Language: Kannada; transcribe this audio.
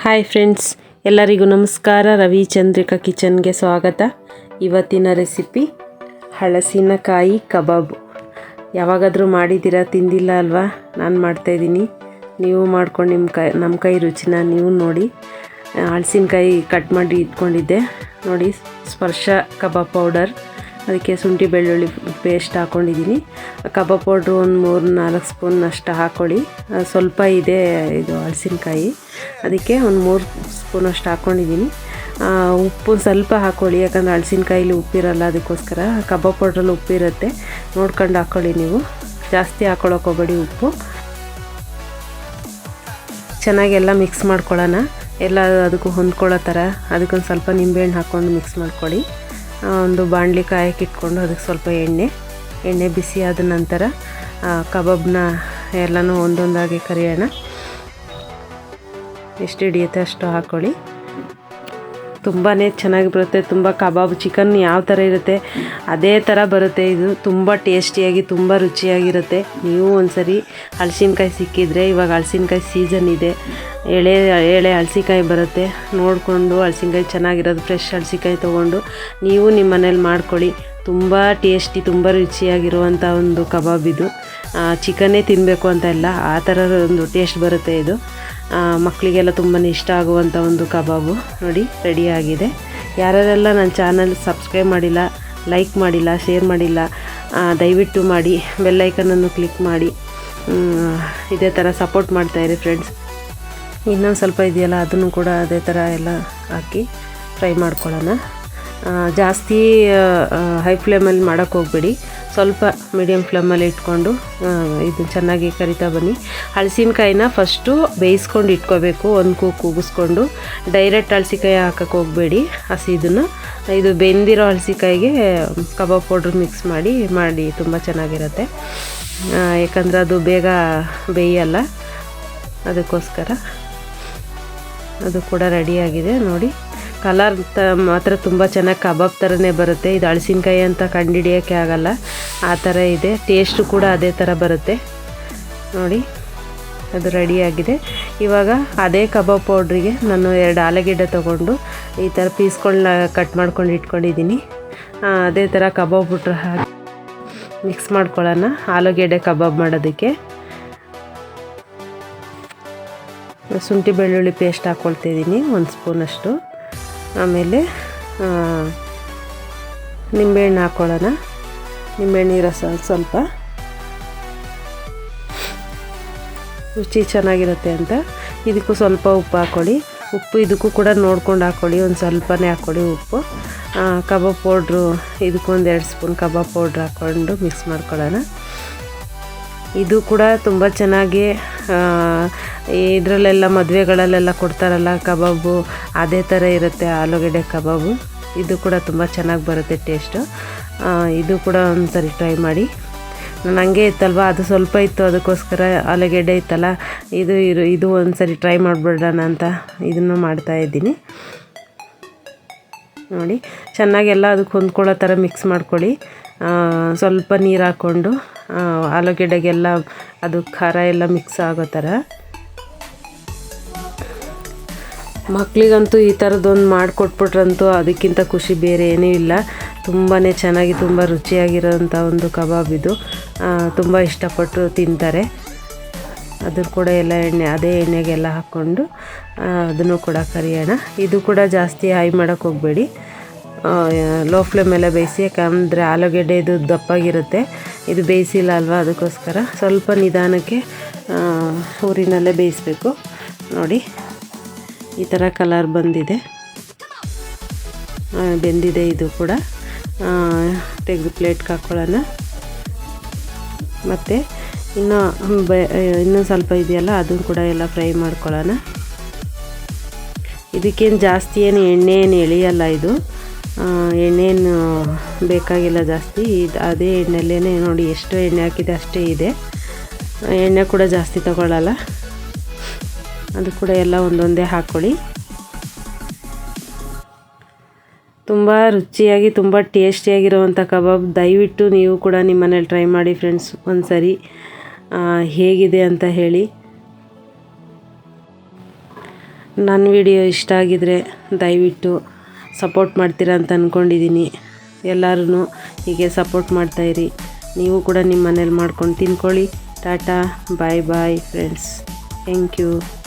ಹಾಯ್ ಫ್ರೆಂಡ್ಸ್, ಎಲ್ಲರಿಗೂ ನಮಸ್ಕಾರ. ರವಿಚಂದ್ರಿಕಾ ಕಿಚನ್ಗೆ ಸ್ವಾಗತ. ಇವತ್ತಿನ ರೆಸಿಪಿ ಹಲಸಿನಕಾಯಿ ಕಬಾಬ್. ಯಾವಾಗಾದರೂ ಮಾಡಿದ್ದೀರಾ, ತಿಂದಿಲ್ಲ ಅಲ್ವಾ? ನಾನು ಮಾಡ್ತಾಯಿದ್ದೀನಿ. ನೀವು ಮಾಡ್ಕೊಂಡು ನಮ್ಮ ಕೈ ರುಚಿನ ನೀವು ನೋಡಿ. ಹಲಸಿನಕಾಯಿ ಕಟ್ ಮಾಡಿ ಇಟ್ಕೊಂಡಿದ್ದೆ ನೋಡಿ. ಸ್ಪರ್ಶ ಕಬಾಬ್ ಪೌಡರ್, ಅದಕ್ಕೆ ಶುಂಠಿ ಬೆಳ್ಳುಳ್ಳಿ ಪೇಸ್ಟ್ ಹಾಕ್ಕೊಂಡಿದ್ದೀನಿ. ಕಬಾಬ್ ಪೌಡ್ರು ಒಂದು 3-4 ಸ್ಪೂನ್ ಅಷ್ಟು ಹಾಕ್ಕೊಳ್ಳಿ. ಸ್ವಲ್ಪ ಇದೆ ಇದು ಹಲಸಿನಕಾಯಿ, ಅದಕ್ಕೆ ಒಂದು 3 ಸ್ಪೂನ್ ಅಷ್ಟು ಹಾಕ್ಕೊಂಡಿದ್ದೀನಿ. ಉಪ್ಪು ಸ್ವಲ್ಪ ಹಾಕ್ಕೊಳ್ಳಿ, ಯಾಕಂದರೆ ಹಲಸಿನಕಾಯಿಲಿ ಉಪ್ಪಿರಲ್ಲ, ಅದಕ್ಕೋಸ್ಕರ. ಕಬಾಬ್ ಪೌಡ್ರಲ್ಲಿ ಉಪ್ಪಿರುತ್ತೆ, ನೋಡ್ಕೊಂಡು ಹಾಕ್ಕೊಳ್ಳಿ. ನೀವು ಜಾಸ್ತಿ ಹಾಕ್ಕೊಳ್ಳೋಕೆ ಹೋಗಬೇಡಿ ಉಪ್ಪು. ಚೆನ್ನಾಗೆಲ್ಲ ಮಿಕ್ಸ್ ಮಾಡ್ಕೊಳ್ಳೋಣ, ಎಲ್ಲ ಅದಕ್ಕೂ ಹೊಂದ್ಕೊಳ್ಳೋ ಥರ. ಅದಕ್ಕೊಂದು ಸ್ವಲ್ಪ ನಿಂಬೆಹಣ್ಣು ಹಾಕ್ಕೊಂಡು ಮಿಕ್ಸ್ ಮಾಡ್ಕೊಳ್ಳಿ. ಒಂದು ಬಾಣಲಿ ಕಾಯಕ್ಕೆ ಇಟ್ಕೊಂಡು ಅದಕ್ಕೆ ಸ್ವಲ್ಪ ಎಣ್ಣೆ ಬಿಸಿ ಆದ ನಂತರ ಕಬಾಬ್ನ ಎಲ್ಲನೂ ಒಂದೊಂದಾಗಿ ಕರಿಯೋಣ. ಎಷ್ಟು ಹಿಡಿಯುತ್ತೆ ಅಷ್ಟು ಹಾಕ್ಕೊಳ್ಳಿ. ತುಂಬಾ ಚೆನ್ನಾಗಿ ಬರುತ್ತೆ. ತುಂಬ ಕಬಾಬ್ ಚಿಕನ್ ಯಾವ ಥರ ಇರುತ್ತೆ ಅದೇ ಥರ ಬರುತ್ತೆ. ಇದು ತುಂಬ ಟೇಸ್ಟಿಯಾಗಿ ತುಂಬ ರುಚಿಯಾಗಿರುತ್ತೆ. ನೀವು ಒಂದ್ಸರಿ ಹಲಸಿನಕಾಯಿ ಸಿಕ್ಕಿದರೆ, ಇವಾಗ ಹಲಸಿನಕಾಯಿ ಸೀಸನ್ ಇದೆ, ಎಳೆ ಹಲಸಿನಕಾಯಿ ಬರುತ್ತೆ, ನೋಡಿಕೊಂಡು ಹಲಸಿನಕಾಯಿ ಚೆನ್ನಾಗಿರೋದು ಫ್ರೆಶ್ ಹಲಸಿನಕಾಯಿ ತೊಗೊಂಡು ನೀವು ನಿಮ್ಮ ಮನೇಲಿ ಮಾಡ್ಕೊಳ್ಳಿ. ತುಂಬ ಟೇಸ್ಟಿ, ತುಂಬ ರುಚಿಯಾಗಿರುವಂಥ ಒಂದು ಕಬಾಬ್ ಇದು. ಚಿಕನ್ನೇ ತಿನ್ನಬೇಕು ಅಂತ ಇಲ್ಲ, ಆ ಥರ ಒಂದು ಟೇಸ್ಟ್ ಬರುತ್ತೆ ಇದು. ಮಕ್ಕಳಿಗೆಲ್ಲ ತುಂಬಾ ಇಷ್ಟ ಆಗುವಂಥ ಒಂದು ಕಬಾಬು. ನೋಡಿ, ರೆಡಿಯಾಗಿದೆ. ಯಾರ್ಯಾರೆಲ್ಲ ನನ್ನ ಚಾನಲ್ ಸಬ್ಸ್ಕ್ರೈಬ್ ಮಾಡಿಲ್ಲ, ಲೈಕ್ ಮಾಡಿಲ್ಲ, ಶೇರ್ ಮಾಡಿಲ್ಲ, ದಯವಿಟ್ಟು ಮಾಡಿ. ಬೆಲ್ಲೈಕನನ್ನು ಕ್ಲಿಕ್ ಮಾಡಿ. ಇದೇ ಥರ ಸಪೋರ್ಟ್ ಮಾಡ್ತಾಯಿರಿ ಫ್ರೆಂಡ್ಸ್. ಇನ್ನೊಂದು ಸ್ವಲ್ಪ ಇದೆಯಲ್ಲ, ಅದನ್ನು ಕೂಡ ಅದೇ ಥರ ಎಲ್ಲ ಹಾಕಿ ಫ್ರೈ ಮಾಡ್ಕೊಳ್ಳೋಣ. ಜಾಸ್ತಿ ಹೈ ಫ್ಲೇಮಲ್ಲಿ ಮಾಡೋಕ್ಕೆ ಹೋಗಬೇಡಿ, ಸ್ವಲ್ಪ ಮೀಡಿಯಮ್ ಫ್ಲೇಮಲ್ಲಿ ಇಟ್ಕೊಂಡು ಇದು ಚೆನ್ನಾಗಿ ಕರಿತಾ ಬನ್ನಿ. ಹಲಸಿನಕಾಯಿನ ಫಸ್ಟು ಬೇಯಿಸ್ಕೊಂಡು ಇಟ್ಕೋಬೇಕು, ಒಂದು ಕೂಗಿಸ್ಕೊಂಡು. ಡೈರೆಕ್ಟ್ ಹಲಸಿನಕಾಯಿ ಹಾಕೋಕ್ಕೆ ಹೋಗಬೇಡಿ, ಹಸಿದನ್ನು. ಇದು ಬೆಂದಿರೋ ಹಲಸಿನಕಾಯಿಗೆ ಕಬಾಬ್ ಪೌಡ್ರ್ ಮಿಕ್ಸ್ ಮಾಡಿ ತುಂಬ ಚೆನ್ನಾಗಿರುತ್ತೆ. ಯಾಕಂದರೆ ಅದು ಬೇಗ ಬೇಯಲ್ಲ, ಅದಕ್ಕೋಸ್ಕರ. ಅದು ಕೂಡ ರೆಡಿಯಾಗಿದೆ ನೋಡಿ. ಕಲರ್ ಮಾತ್ರ ತುಂಬ ಚೆನ್ನಾಗಿ ಕಬಾಬ್ ಥರನೇ ಬರುತ್ತೆ. ಇದು ಹಲಸಿನಕಾಯಿ ಅಂತ ಕಂಡುಹಿಡಿಯೋಕ್ಕೆ ಆಗಲ್ಲ, ಆ ಥರ ಇದೆ. ಟೇಸ್ಟು ಕೂಡ ಅದೇ ಥರ ಬರುತ್ತೆ ನೋಡಿ. ಅದು ರೆಡಿಯಾಗಿದೆ. ಇವಾಗ ಅದೇ ಕಬಾಬ್ ಪೌಡ್ರಿಗೆ ನಾನು 2 ಆಲೂಗೆಡ್ಡೆ ತೊಗೊಂಡು ಈ ಥರ ಪೀಸ್ಗಳನ್ನ ಕಟ್ ಮಾಡ್ಕೊಂಡು ಇಟ್ಕೊಂಡಿದ್ದೀನಿ. ಅದೇ ಥರ ಕಬಾಬ್ ಬಿಟ್ರೆ ಹಾಕಿ ಮಿಕ್ಸ್ ಮಾಡ್ಕೊಳ್ಳೋಣ. ಆಲೂಗೆಡ್ಡೆ ಕಬಾಬ್ ಮಾಡೋದಕ್ಕೆ ಶುಂಠಿ ಬೆಳ್ಳುಳ್ಳಿ ಪೇಸ್ಟ್ ಹಾಕ್ಕೊಳ್ತಿದ್ದೀನಿ, 1 ಸ್ಪೂನಷ್ಟು. ಆಮೇಲೆ ನಿಂಬೆಹಣ್ಣು ಹಾಕ್ಕೊಳ್ಳೋಣ. ನಿಂಬೆಹಣ್ಣು ರಸ ಸ್ವಲ್ಪ ರುಚಿ ಚೆನ್ನಾಗಿರುತ್ತೆ ಅಂತ. ಇದಕ್ಕೂ ಸ್ವಲ್ಪ ಉಪ್ಪು ಹಾಕ್ಕೊಳ್ಳಿ. ಉಪ್ಪು ಇದಕ್ಕೂ ಕೂಡ ನೋಡ್ಕೊಂಡು ಹಾಕ್ಕೊಳ್ಳಿ, ಒಂದು ಸ್ವಲ್ಪನೇ ಹಾಕ್ಕೊಳ್ಳಿ ಉಪ್ಪು. ಕಬಾಬ್ ಪೌಡ್ರು ಇದಕ್ಕೊಂದು 2 ಸ್ಪೂನ್ ಕಬಾಬ್ ಪೌಡ್ರ್ ಹಾಕ್ಕೊಂಡು ಮಿಕ್ಸ್ ಮಾಡ್ಕೊಳ್ಳೋಣ. ಇದು ಕೂಡ ತುಂಬ ಚೆನ್ನಾಗಿ ಇದರಲ್ಲೆಲ್ಲ ಮದುವೆಗಳಲ್ಲೆಲ್ಲ ಕೊಡ್ತಾರಲ್ಲ ಕಬಾಬು, ಅದೇ ಥರ ಇರುತ್ತೆ ಆಲೂಗೆಡ್ಡೆ ಕಬಾಬು. ಇದು ಕೂಡ ತುಂಬ ಚೆನ್ನಾಗಿ ಬರುತ್ತೆ ಟೇಸ್ಟು. ಇದು ಕೂಡ ಒಂದು ಸರಿ ಟ್ರೈ ಮಾಡಿ. ನಾನು ಹಂಗೆ ಇತ್ತಲ್ವ, ಅದು ಸ್ವಲ್ಪ ಇತ್ತು, ಅದಕ್ಕೋಸ್ಕರ ಆಲೂಗೆಡ್ಡೆ ಇತ್ತಲ್ಲ, ಇದು ಒಂದು ಸರಿ ಟ್ರೈ ಮಾಡಿಬಿಡೋಣ ಅಂತ ಇದನ್ನು ಮಾಡ್ತಾಯಿದ್ದೀನಿ ನೋಡಿ. ಚೆನ್ನಾಗೆಲ್ಲ ಅದಕ್ಕೆ ಹೊಂದ್ಕೊಳ್ಳೋ ಥರ ಮಿಕ್ಸ್ ಮಾಡ್ಕೊಳ್ಳಿ. ಸ್ವಲ್ಪ ನೀರು ಹಾಕ್ಕೊಂಡು ಆಲೂಗೆಡ್ಡೆಗೆಲ್ಲ ಅದು ಖಾರ ಎಲ್ಲ ಮಿಕ್ಸ್ ಆಗೋ ಥರ. ಮಕ್ಕಳಿಗಂತೂ ಈ ಥರದ್ದೊಂದು ಮಾಡಿಕೊಟ್ಬಿಟ್ರಂತೂ ಅದಕ್ಕಿಂತ ಖುಷಿ ಬೇರೆ ಏನೂ ಇಲ್ಲ. ತುಂಬಾ ಚೆನ್ನಾಗಿ ತುಂಬ ರುಚಿಯಾಗಿರೋಂಥ ಒಂದು ಕಬಾಬ್ ಇದು. ತುಂಬ ಇಷ್ಟಪಟ್ಟು ತಿಂತಾರೆ. ಅದನ್ನು ಕೂಡ ಎಲ್ಲ ಅದೇ ಎಣ್ಣೆಗೆಲ್ಲ ಹಾಕ್ಕೊಂಡು ಅದನ್ನು ಕೂಡ ಕರಿಯೋಣ. ಇದು ಕೂಡ ಜಾಸ್ತಿ ಹೈ ಮಾಡೋಕ್ಕೆ ಹೋಗಬೇಡಿ, ಲೋ ಫ್ಲೇಮೆಲ್ಲ ಬೇಯಿಸಿ. ಯಾಕಂದರೆ ಆಲೂಗೆಡ್ಡೆ ಇದು ದಪ್ಪಾಗಿರುತ್ತೆ, ಇದು ಬೇಯಿಸಿಲ್ಲ ಅಲ್ವಾ, ಅದಕ್ಕೋಸ್ಕರ ಸ್ವಲ್ಪ ನಿಧಾನಕ್ಕೆ ಊರಿನಲ್ಲೇ ಬೇಯಿಸಬೇಕು ನೋಡಿ. ಈ ಥರ ಕಲರ್ ಬೆಂದಿದೆ. ಇದು ಕೂಡ ತೆಗೆದು ಪ್ಲೇಟ್ಗೆ ಹಾಕ್ಕೊಳ್ಳೋಣ. ಮತ್ತು ಇನ್ನೂ ಸ್ವಲ್ಪ ಇದೆಯಲ್ಲ, ಅದನ್ನು ಕೂಡ ಎಲ್ಲ ಫ್ರೈ ಮಾಡ್ಕೊಳ್ಳೋಣ. ಇದಕ್ಕೇನು ಜಾಸ್ತಿ ಎಣ್ಣೆ ಎಳೆಯಲ್ಲ, ಇದು ಎಣ್ಣೆಯನ್ನು ಬೇಕಾಗಿಲ್ಲ ಜಾಸ್ತಿ. ಅದೇ ಎಣ್ಣೆಲ್ಲೇ ನೋಡಿ, ಎಷ್ಟು ಎಣ್ಣೆ ಹಾಕಿದೆ ಅಷ್ಟೇ ಇದೆ. ಎಣ್ಣೆ ಕೂಡ ಜಾಸ್ತಿ ತಗೊಳ್ಳಲ್ಲ. ಅದು ಕೂಡ ಎಲ್ಲ ಒಂದೊಂದೇ ಹಾಕ್ಕೊಳ್ಳಿ. ತುಂಬ ರುಚಿಯಾಗಿ ತುಂಬ ಟೇಸ್ಟಿಯಾಗಿರುವಂಥ ಕಬಾಬ್. ದಯವಿಟ್ಟು ನೀವು ಕೂಡ ನಿಮ್ಮ ಮನೇಲಿ ಟ್ರೈ ಮಾಡಿ ಫ್ರೆಂಡ್ಸ್. ಒಂದು ಸರಿ ಹೇಗಿದೆ ಅಂತ ಹೇಳಿ. ನನ್ನ ವಿಡಿಯೋ ಇಷ್ಟ ಆಗಿದರೆ ದಯವಿಟ್ಟು ಸಪೋರ್ಟ್ ಮಾಡ್ತೀರಾ ಅಂತ ಅಂದ್ಕೊಂಡಿದ್ದೀನಿ. ಎಲ್ಲರೂ ಹೀಗೆ ಸಪೋರ್ಟ್ ಮಾಡ್ತಾಯಿರಿ. ನೀವು ಕೂಡ ನಿಮ್ಮ ಮನೇಲಿ ಮಾಡ್ಕೊಂಡು ತಿನ್ಕೊಳ್ಳಿ. Tata, bye bye friends. Thank you.